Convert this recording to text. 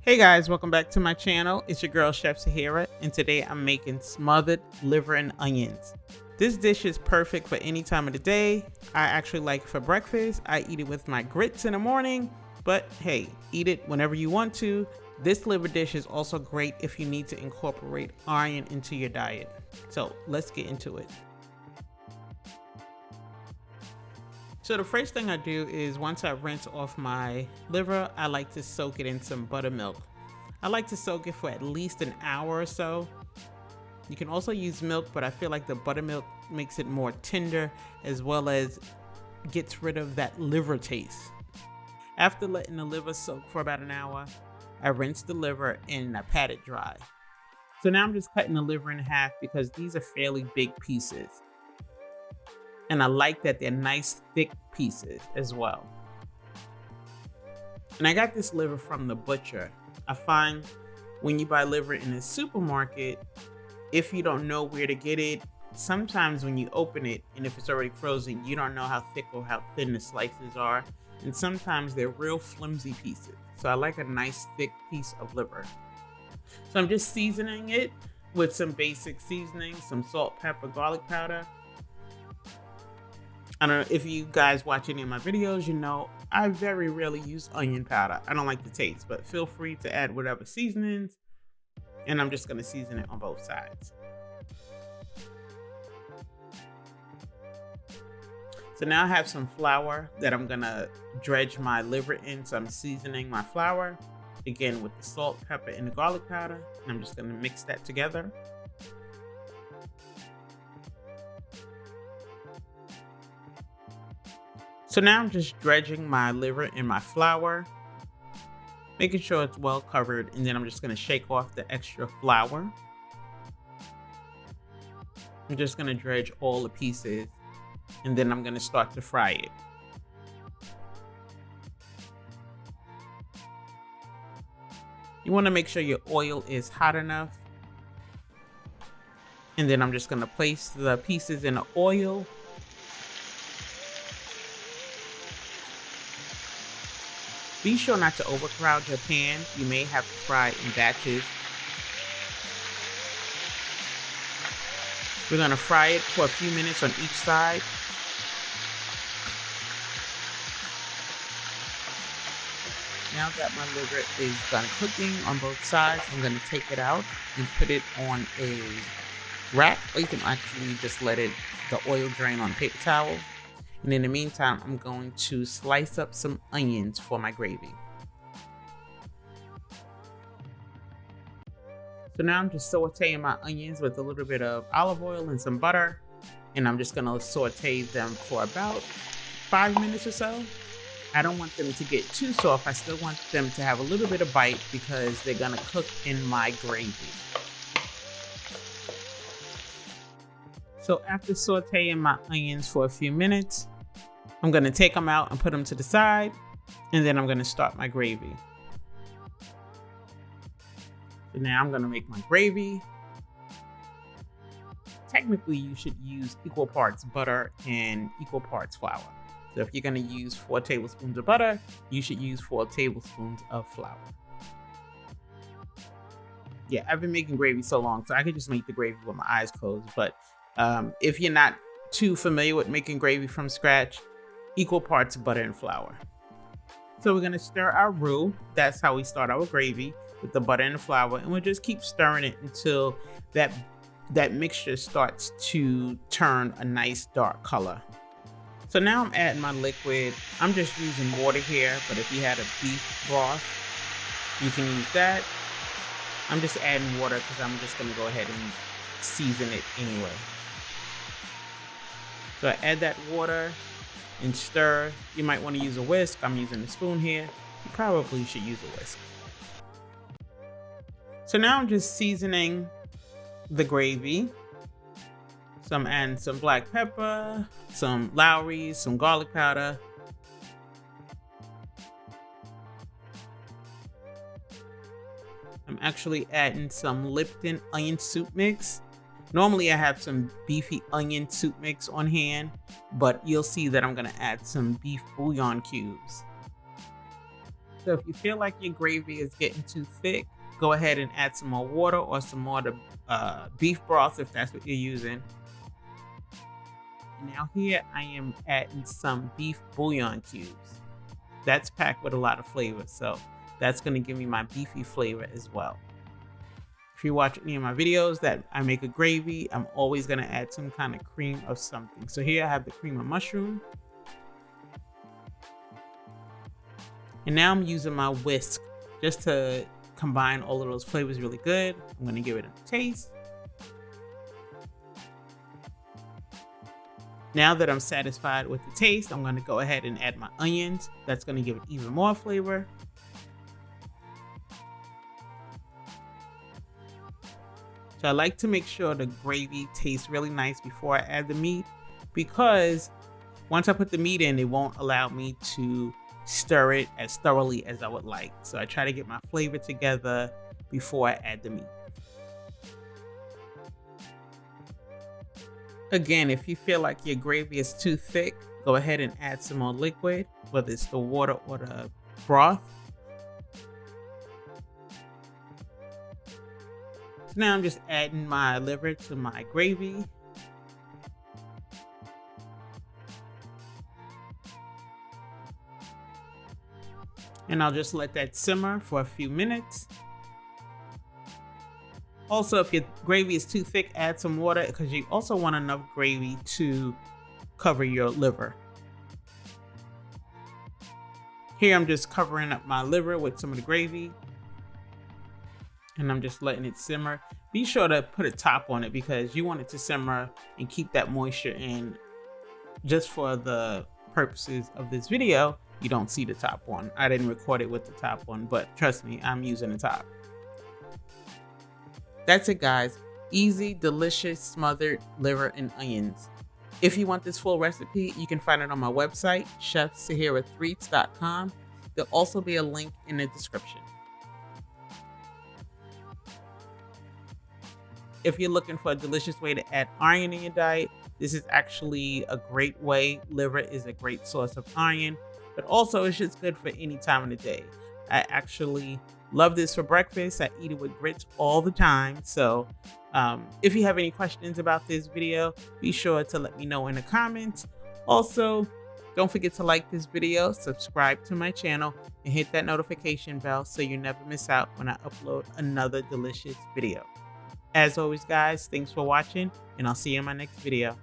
Hey guys, welcome back to my channel. It's your girl Chef Sahara, and today I'm making smothered liver and onions. This dish is perfect for any time of the day. I actually like it for breakfast. I eat it with my grits in the morning, but hey, eat it whenever you want to. This liver dish is also great if you need to incorporate iron into your diet. So let's get into it. So the first thing I do is once I rinse off my liver, I like to soak it in some buttermilk. I like to soak it for at least an hour or so. You can also use milk, but I feel like the buttermilk makes it more tender as well as gets rid of that liver taste. After letting the liver soak for about an hour, I rinse the liver and I pat it dry. So now I'm just cutting the liver in half because these are fairly big pieces. And I like that they're nice thick pieces as well. And I got this liver from the butcher. I find when you buy liver in a supermarket, if you don't know where to get it, sometimes when you open it and if it's already frozen, you don't know how thick or how thin the slices are. And sometimes they're real flimsy pieces. So I like a nice thick piece of liver. So I'm just seasoning it with some basic seasonings, some salt, pepper, garlic powder. I don't know if you guys watch any of my videos, you know I very rarely use onion powder. I don't like the taste, but feel free to add whatever seasonings. And I'm just gonna season it on both sides. So now I have some flour that I'm gonna dredge my liver in. So I'm seasoning my flour, again with the salt, pepper, and the garlic powder. And I'm just gonna mix that together. So now I'm just dredging my liver in my flour, making sure it's well covered, and then I'm just gonna shake off the extra flour. I'm just gonna dredge all the pieces, and then I'm gonna start to fry it. You wanna make sure your oil is hot enough. And then I'm just gonna place the pieces in the oil. Be sure not to overcrowd your pan. You may have to fry in batches. We're gonna fry it for a few minutes on each side. Now that my liver is done cooking on both sides, I'm gonna take it out and put it on a rack, or you can actually just let the oil drain on a paper towel. And in the meantime, I'm going to slice up some onions for my gravy. So now I'm just sauteing my onions with a little bit of olive oil and some butter. And I'm just gonna saute them for about 5 minutes or so. I don't want them to get too soft. I still want them to have a little bit of bite because they're gonna cook in my gravy. So after sauteing my onions for a few minutes, I'm gonna take them out and put them to the side, and then I'm gonna start my gravy. So now I'm gonna make my gravy. Technically, you should use equal parts butter and equal parts flour. So if you're gonna use 4 tablespoons of butter, you should use 4 tablespoons of flour. Yeah, I've been making gravy so long, so I could just make the gravy with my eyes closed. But if you're not too familiar with making gravy from scratch, equal parts butter and flour. So we're gonna stir our roux. That's how we start our gravy, with the butter and the flour, and we'll just keep stirring it until that mixture starts to turn a nice dark color. So now I'm adding my liquid. I'm just using water here, but if you had a beef broth, you can use that. I'm just adding water because I'm just gonna go ahead and season it anyway. So I add that water and stir. You might want to use a whisk. I'm using a spoon here. You probably should use a whisk. So now I'm just seasoning the gravy. So I'm adding some black pepper, some Lowry's, some garlic powder. I'm actually adding some Lipton onion soup mix. Normally I have some beefy onion soup mix on hand, but you'll see that I'm gonna add some beef bouillon cubes. So if you feel like your gravy is getting too thick, go ahead and add some more water or some more of the beef broth if that's what you're using. And now here I am adding some beef bouillon cubes. That's packed with a lot of flavor, so that's going to give me my beefy flavor as well. If you watch any of my videos that I make a gravy, I'm always going to add some kind of cream of something. So here I have the cream of mushroom. And now I'm using my whisk just to combine all of those flavors really good. I'm going to give it a taste. Now that I'm satisfied with the taste, I'm going to go ahead and add my onions. That's going to give it even more flavor. So I like to make sure the gravy tastes really nice before I add the meat, because once I put the meat in, it won't allow me to stir it as thoroughly as I would like. So I try to get my flavor together before I add the meat. Again, if you feel like your gravy is too thick, go ahead and add some more liquid, whether it's the water or the broth. So now I'm just adding my liver to my gravy. And I'll just let that simmer for a few minutes. Also, if your gravy is too thick, add some water, because you also want enough gravy to cover your liver. Here I'm just covering up my liver with some of the gravy, and I'm just letting it simmer. Be sure to put a top on it because you want it to simmer and keep that moisture in. Just for the purposes of this video, you don't see the top one. I didn't record it with the top one, but trust me, I'm using the top. That's it, guys. Easy, delicious smothered liver and onions. If you want this full recipe, you can find it on my website, chefsahirathreats.com. There'll also be a link in the description. If you're looking for a delicious way to add iron in your diet, this is actually a great way. Liver is a great source of iron, but also it's just good for any time of the day. I actually love this for breakfast. I eat it with grits all the time. So if you have any questions about this video, be sure to let me know in the comments. Also, don't forget to like this video, subscribe to my channel, and hit that notification bell so you never miss out when I upload another delicious video. As always, guys, thanks for watching, and I'll see you in my next video.